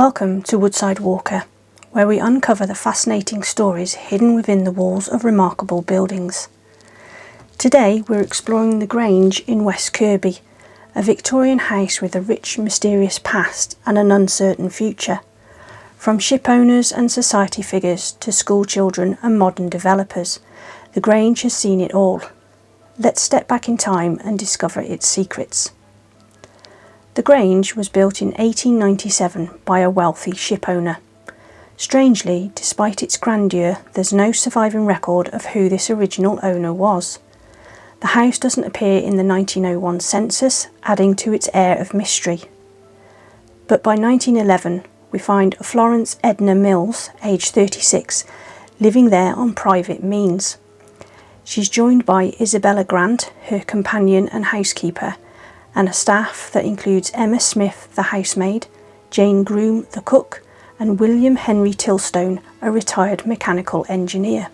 Welcome to Woodside Walker, where we uncover the fascinating stories hidden within the walls of remarkable buildings. Today we're exploring the Grange in West Kirby, a Victorian house with a rich, mysterious past and an uncertain future. From ship owners and society figures to school children and modern developers, the Grange has seen it all. Let's step back in time and discover its secrets. The Grange was built in 1897 by a wealthy ship owner. Strangely, despite its grandeur, there's no surviving record of who this original owner was. The house doesn't appear in the 1901 census, adding to its air of mystery. But by 1911, we find Florence Edna Mills, aged 36, living there on private means. She's joined by Isabella Grant, her companion and housekeeper, and a staff that includes Emma Smith, the housemaid, Jane Groom, the cook, and William Henry Tilstone, a retired mechanical engineer.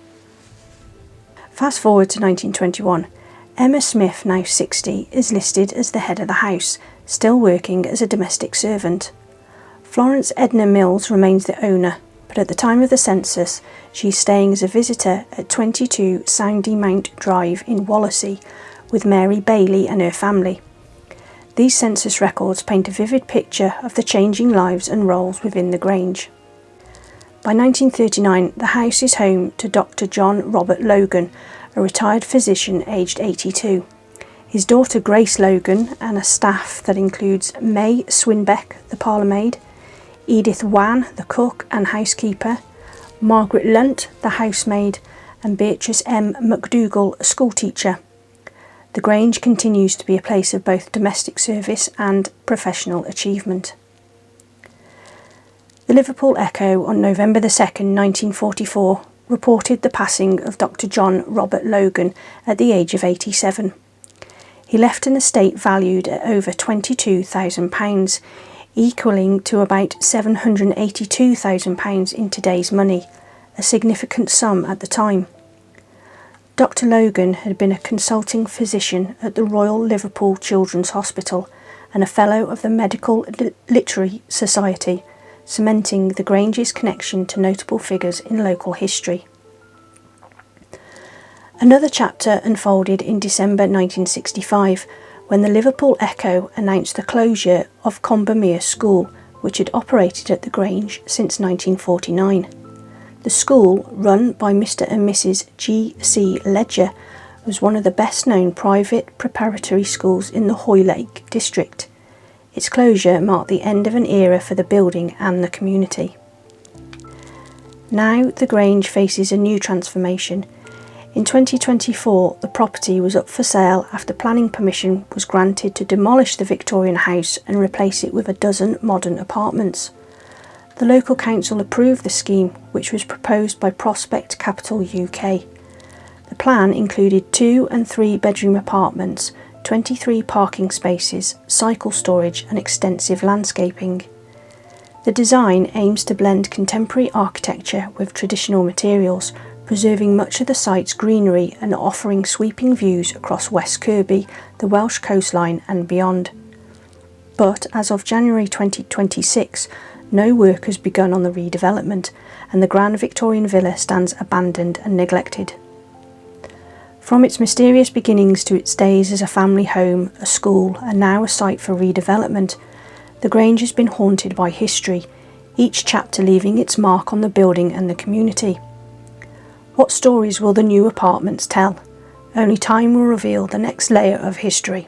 Fast forward to 1921. Emma Smith, now 60, is listed as the head of the house, still working as a domestic servant. Florence Edna Mills remains the owner, but at the time of the census, she's staying as a visitor at 22 Soundy Mount Drive in Wallasey with Mary Bailey and her family. These census records paint a vivid picture of the changing lives and roles within the Grange. By 1939, the house is home to Dr. John Robert Logan, a retired physician aged 82. His daughter Grace Logan and a staff that includes May Swinbeck, the parlourmaid, Edith Wan, the cook and housekeeper, Margaret Lunt, the housemaid, and Beatrice M. McDougall, a schoolteacher. The Grange continues to be a place of both domestic service and professional achievement. The Liverpool Echo on November 2nd, 1944, reported the passing of Dr. John Robert Logan at the age of 87. He left an estate valued at over £22,000, equaling to about £782,000 in today's money, a significant sum at the time. Dr. Logan had been a consulting physician at the Royal Liverpool Children's Hospital and a Fellow of the Medical Literary Society, cementing the Grange's connection to notable figures in local history. Another chapter unfolded in December 1965 when the Liverpool Echo announced the closure of Combermere School, which had operated at the Grange since 1949. The school, run by Mr. and Mrs. G.C. Ledger, was one of the best-known private preparatory schools in the Hoylake district. Its closure marked the end of an era for the building and the community. Now the Grange faces a new transformation. In 2024, the property was up for sale after planning permission was granted to demolish the Victorian house and replace it with a dozen modern apartments. The local council approved the scheme, which was proposed by Prospect Capital UK. The plan included 2 and 3 bedroom apartments, 23 parking spaces, cycle storage and extensive landscaping. The design aims to blend contemporary architecture with traditional materials, preserving much of the site's greenery and offering sweeping views across West Kirby, the Welsh coastline and beyond. But as of January 2026, no work has begun on the redevelopment, and the Grand Victorian Villa stands abandoned and neglected. From its mysterious beginnings to its days as a family home, a school, and now a site for redevelopment, the Grange has been haunted by history, each chapter leaving its mark on the building and the community. What stories will the new apartments tell? Only time will reveal the next layer of history.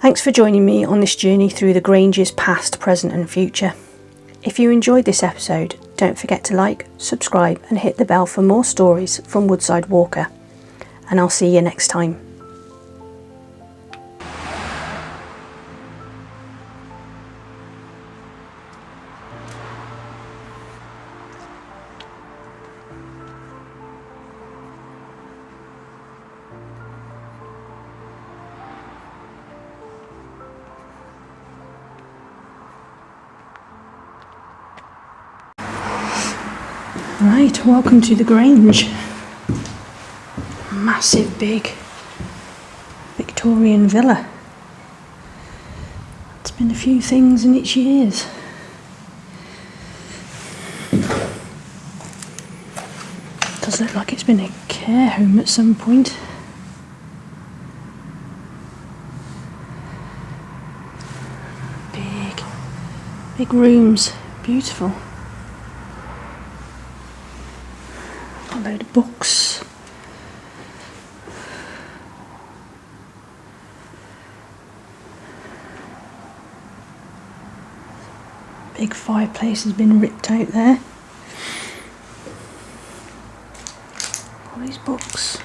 Thanks for joining me on this journey through the Grange's past, present and future. If you enjoyed this episode, don't forget to like, subscribe and hit the bell for more stories from Woodside Walker. And I'll see you next time. Right, welcome to the Grange. Massive big Victorian villa. been a few things in its years. Does look like it's been a care home at some point. Big rooms, beautiful. Got a load of books. Big fireplace has been ripped out there. All these books.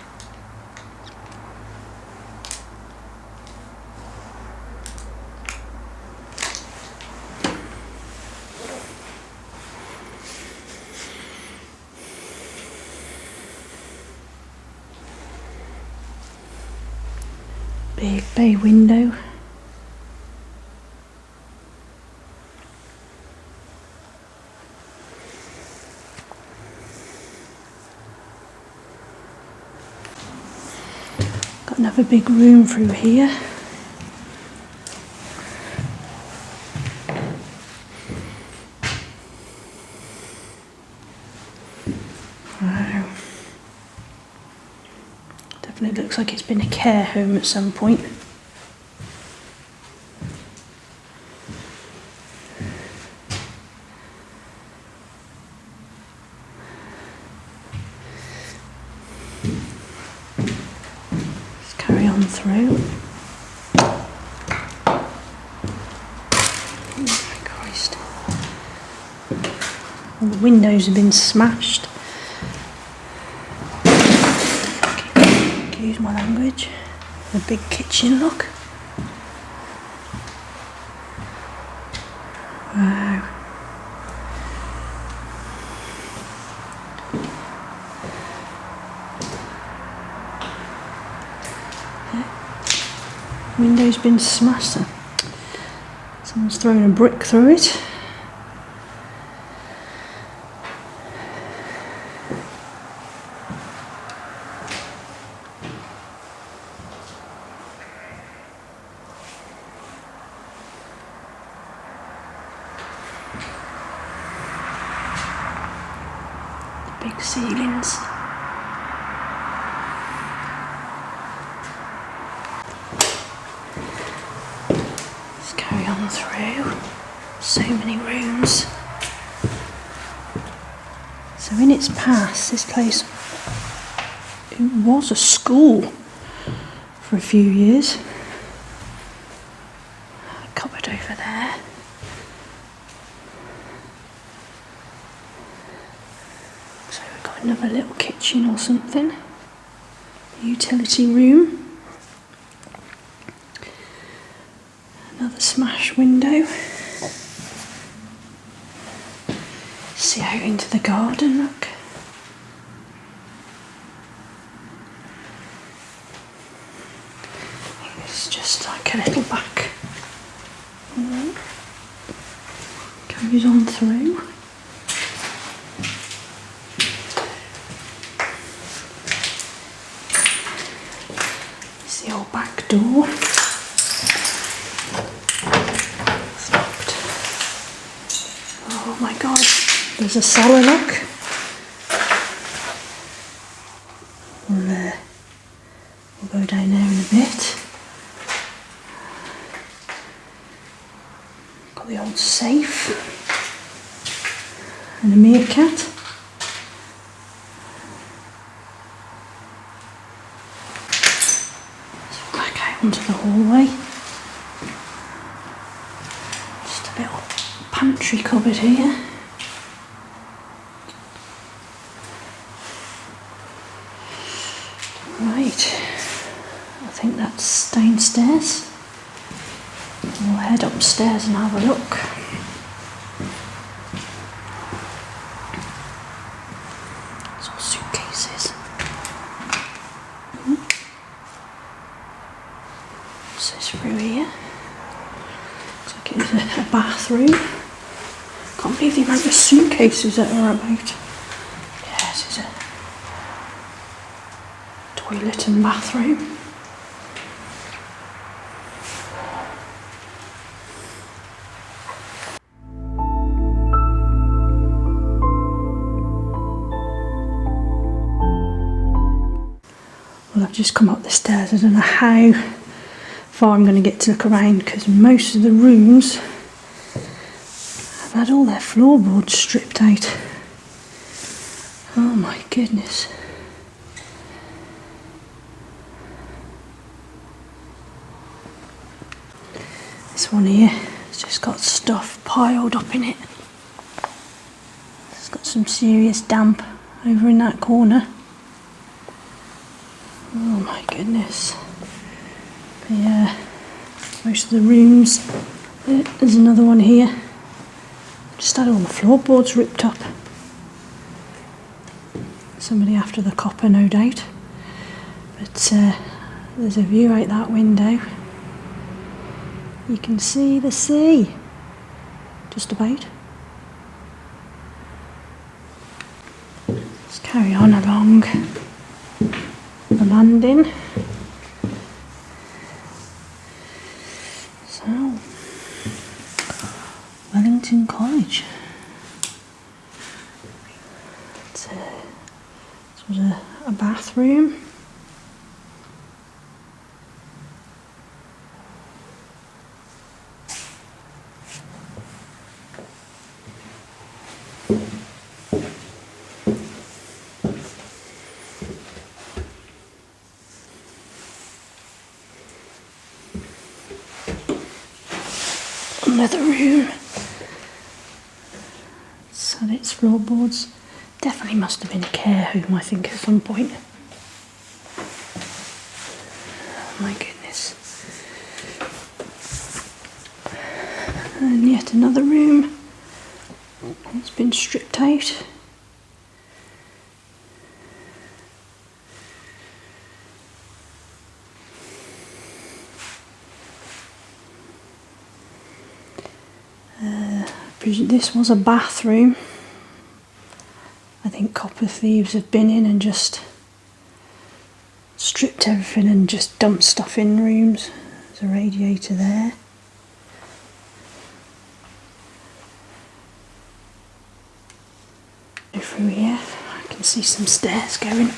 Big bay window. Got another big room through here. Wow. Definitely looks like it's been a care home at some point. Let's carry on through. Oh my Christ. All the windows have been smashed. Excuse my language. A big kitchen, look. Wow. Yeah. Window's been smashed. Someone's thrown a brick through it. Big ceilings. Let's carry on through. So many rooms. So in its past, this place, it was a school for a few years. A cupboard over there. Another little kitchen or something. Utility room. Another smash window. See out into the garden, look. It's just like a little back. Carries on through. The old back door. It's locked. Oh my God, there's a cellar, look. We'll go down there in a bit. Got the old safe and a meerkat. Onto the hallway. Just a little pantry cupboard here. Right, I think that's downstairs. We'll head upstairs and have a look. It's all suitcases. What's this through here? Looks like it was a bathroom. Can't believe the amount of suitcases that are about. Yeah, this is a toilet and bathroom. I've just come up the stairs. I don't know how far I'm going to get to look around because most of the rooms have had all their floorboards stripped out. Oh my goodness. This one here has just got stuff piled up in it. It's got some serious damp over in that corner. Oh my goodness. But yeah, most of the rooms. There's another one here. Just had all the floorboards ripped up. Somebody after the copper, no doubt. But there's a view out that window. You can see the sea. Just about. Let's carry on along the landing. So, Wellington College. This was a bathroom. Another room. It's had its floorboards. Definitely must have been a care home, I think, at some point. Oh my goodness. And yet another room. It's been stripped out. This was a bathroom. I think copper thieves have been in and just stripped everything and just dumped stuff in rooms. There's a radiator there. Go through here. I can see some stairs going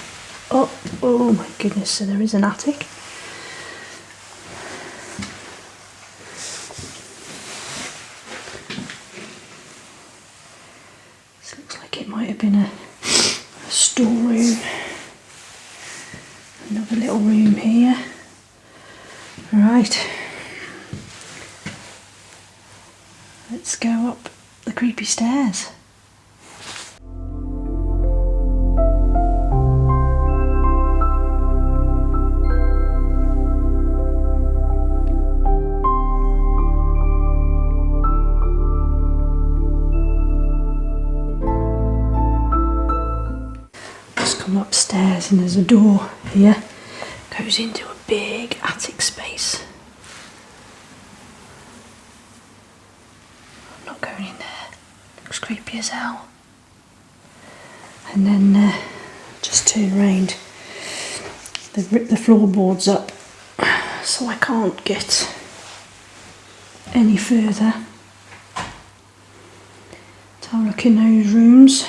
up. Oh my goodness, so there is an attic. Might have been a storeroom. Another little room here. Right. Let's go up the creepy stairs. Upstairs and there's a door here, goes into a big attic space. I'm not going in there, looks creepy as hell. And then just turn round, they've ripped the floorboards up so I can't get any further to have a look in those rooms.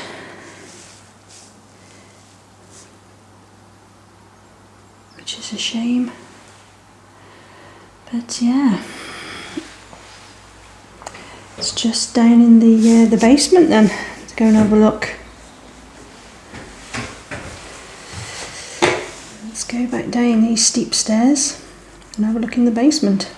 Which is a shame, but yeah, it's just down in the basement then. Let's go and have a look. Let's go back down these steep stairs and have a look in the basement.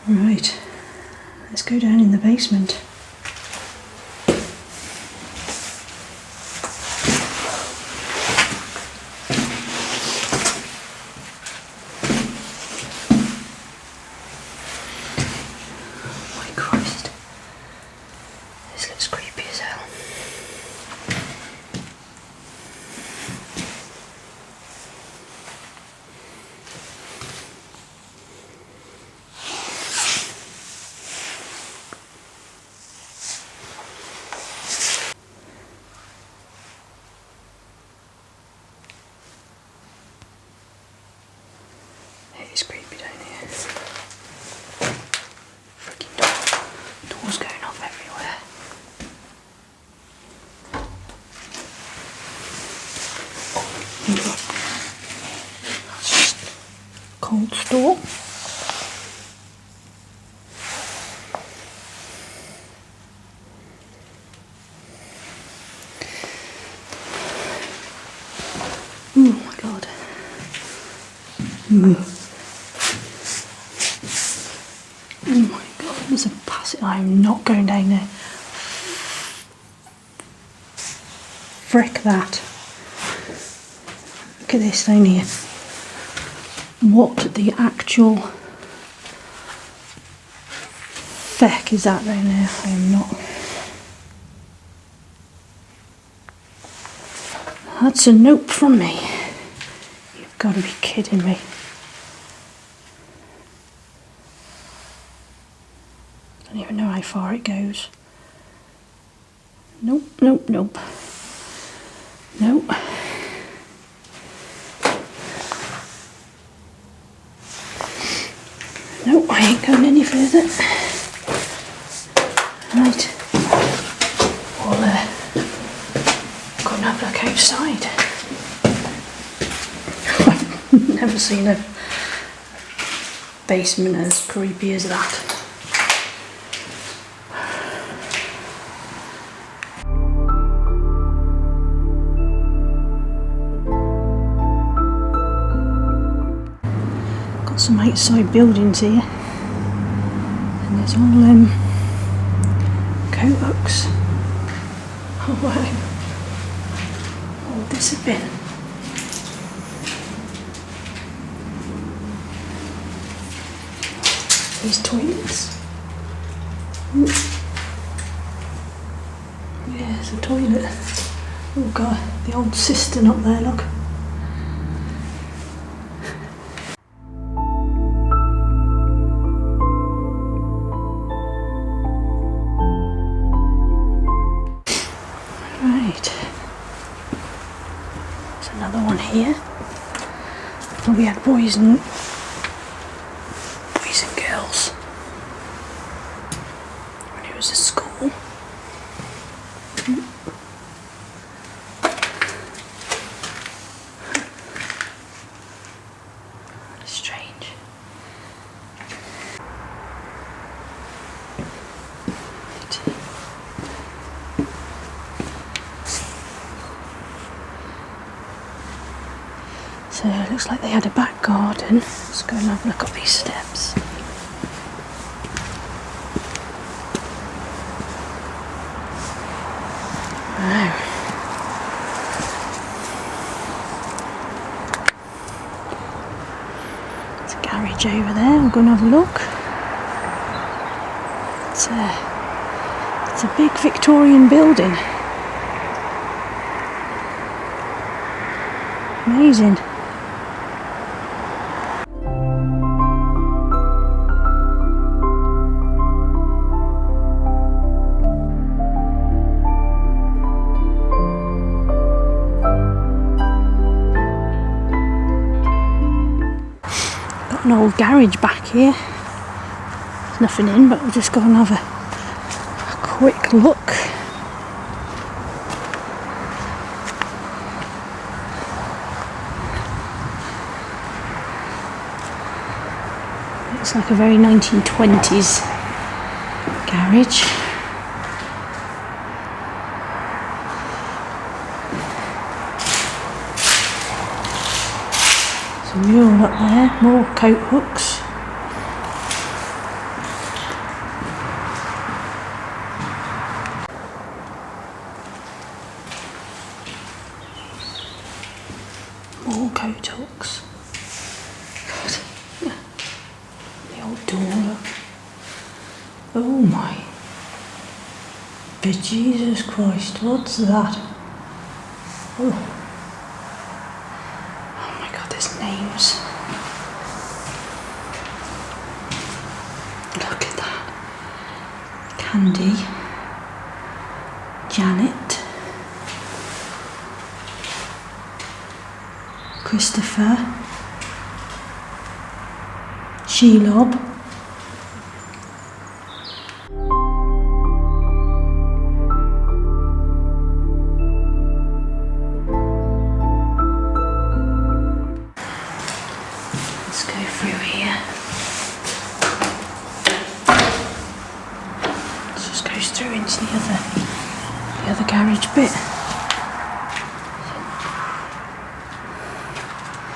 Right, let's go down in the basement. Oh my Christ, this looks creepy as hell. cold store. Oh my god. Oh my god, there's a passage. I'm not going down there. Frick that. Look at this down here. What the actual feck is that down there? I am not. That's a note from me. You've got to be kidding me. I don't even know how far it goes. Nope, nope, nope. Nope. Nope, I ain't going any further. Right. We'll go and have a look outside. I've never seen a basement as creepy as that. Some outside buildings here, and there's all coat hooks. Oh wow, all this has been. These toilets. Ooh. Yeah, there's a toilet. Oh god, the old cistern up there, look. Another one here. We had boys and girls when it was a school. That's strange. So it looks like they had a back garden. Let's go and have a look at these steps. Wow. There's a garage over there. We'll go and have a look. It's a big Victorian building. Amazing. An old garage back here. There's nothing in, but we'll just go and have a quick look. Looks like a very 1920s garage. Mule up there, more coat hooks. More coat hooks. God. The old door, look. Oh my. But Jesus Christ, what's that? Oh. Names. Look at that. Candy, Janet, Christopher, Shelob, Let's go through here. It just goes through into the other garage bit.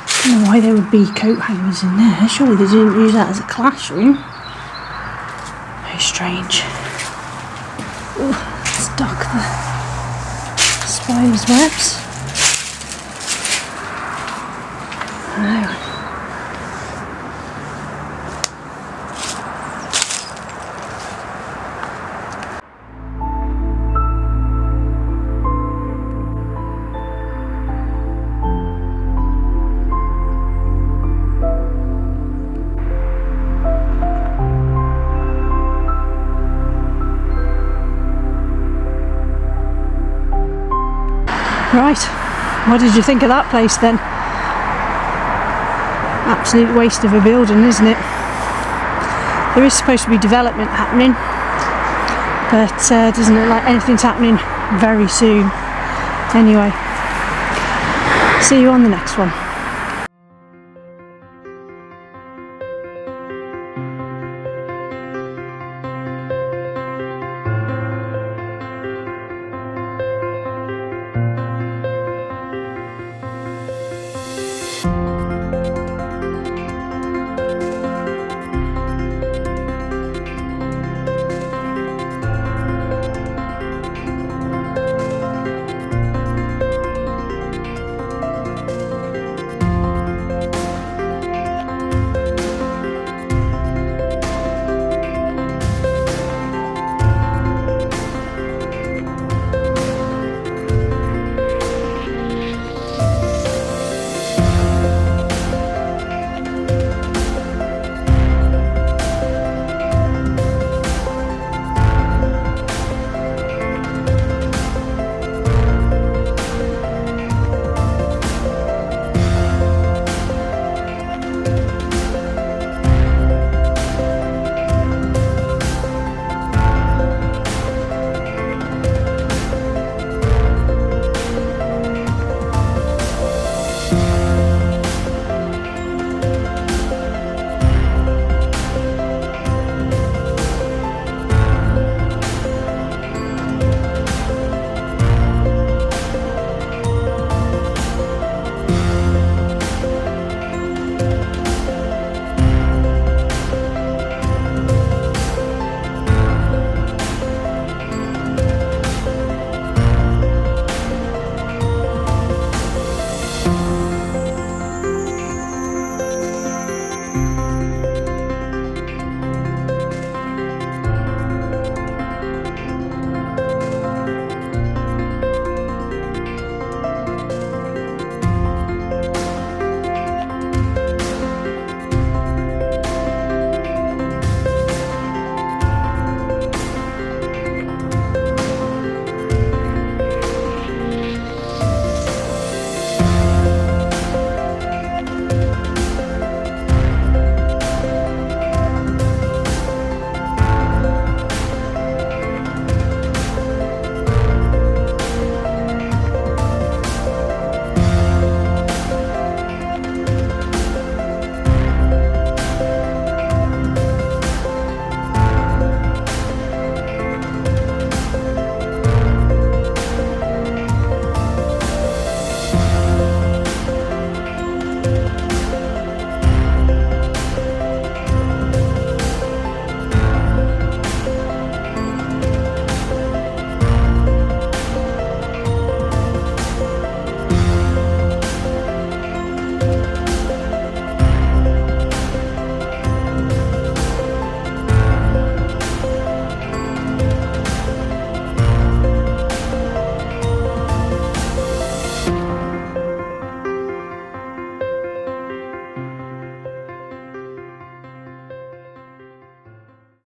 I don't know why there would be coat hangers in there. Surely they didn't use that as a classroom. Very strange. Ooh, stuck the spider's webs. Oh. Right, what did you think of that place then? Absolute waste of a building, isn't it? There is supposed to be development happening, but doesn't look like anything's happening very soon. Anyway, see you on the next one.